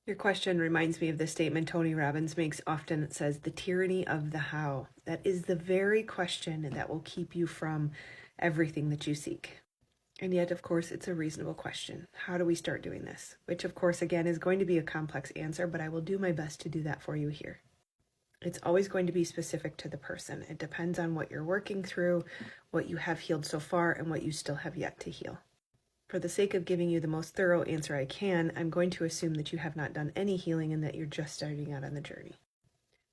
Your question reminds me of the statement Tony Robbins makes often. It says, the tyranny of the how. That is the very question that will keep you from everything that you seek. And yet, of course, it's a reasonable question. How do we start doing this? Which, of course, again, is going to be a complex answer, but I will do my best to do that for you here. It's always going to be specific to the person. It depends on what you're working through, what you have healed so far, and what you still have yet to heal. For the sake of giving you the most thorough answer I can, I'm going to assume that you have not done any healing and that you're just starting out on the journey.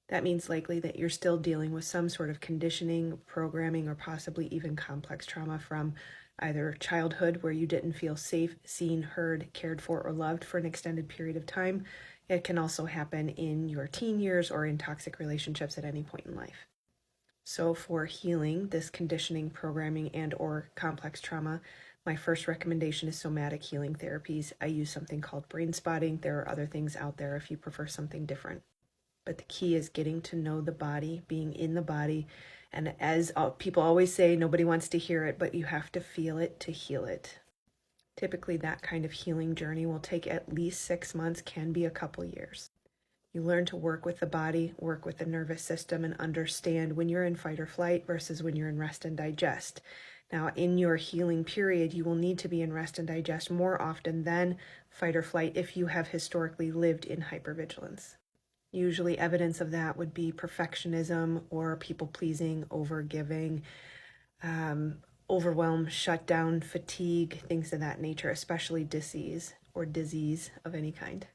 That means likely that you're still dealing with some sort of conditioning, programming, or possibly even complex trauma from either childhood, where you didn't feel safe, seen, heard, cared for, or loved for an extended period of time. It can also happen in your teen years or in toxic relationships at any point in life. So for healing this conditioning, programming, and or complex trauma, my first recommendation is somatic healing therapies. I use something called brain spotting. There are other things out there if you prefer something different. But the key is getting to know the body, being in the body. And as people always say, nobody wants to hear it, but you have to feel it to heal it. Typically, that kind of healing journey will take at least 6 months, can be a couple years. You learn to work with the body, work with the nervous system, and understand when you're in fight or flight versus when you're in rest and digest. Now, in your healing period, you will need to be in rest and digest more often than fight or flight if you have historically lived in hypervigilance. Usually evidence of that would be perfectionism or people-pleasing, overgiving, overwhelm, shutdown, fatigue, things of that nature, especially disease of any kind.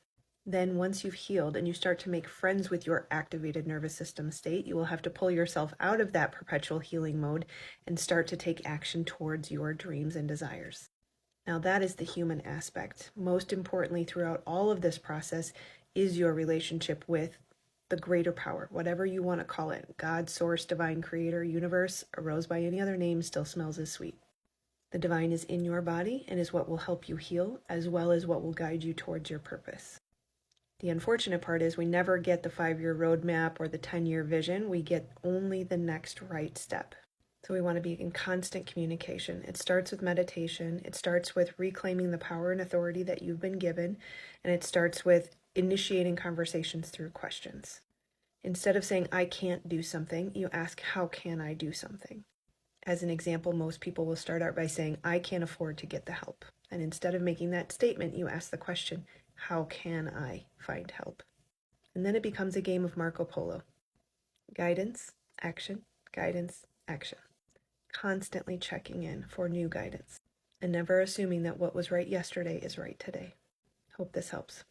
Then once you've healed and you start to make friends with your activated nervous system state, you will have to pull yourself out of that perpetual healing mode and start to take action towards your dreams and desires. Now that is the human aspect. Most importantly, throughout all of this process is your relationship with the greater power, whatever you want to call it. God, source, divine, creator, universe, a rose by any other name still smells as sweet. The divine is in your body and is what will help you heal, as well as what will guide you towards your purpose. The unfortunate part is we never get the 5-year roadmap or the 10-year vision. We get only the next right step. So we want to be in constant communication. It starts with meditation. It starts with reclaiming the power and authority that you've been given. And it starts with initiating conversations through questions. Instead of saying, I can't do something, you ask, how can I do something? As an example, most people will start out by saying, I can't afford to get the help. And instead of making that statement, you ask the question, how can I find help? And then it becomes a game of Marco Polo. Guidance, action, guidance, action. Constantly checking in for new guidance and never assuming that what was right yesterday is right today. Hope this helps.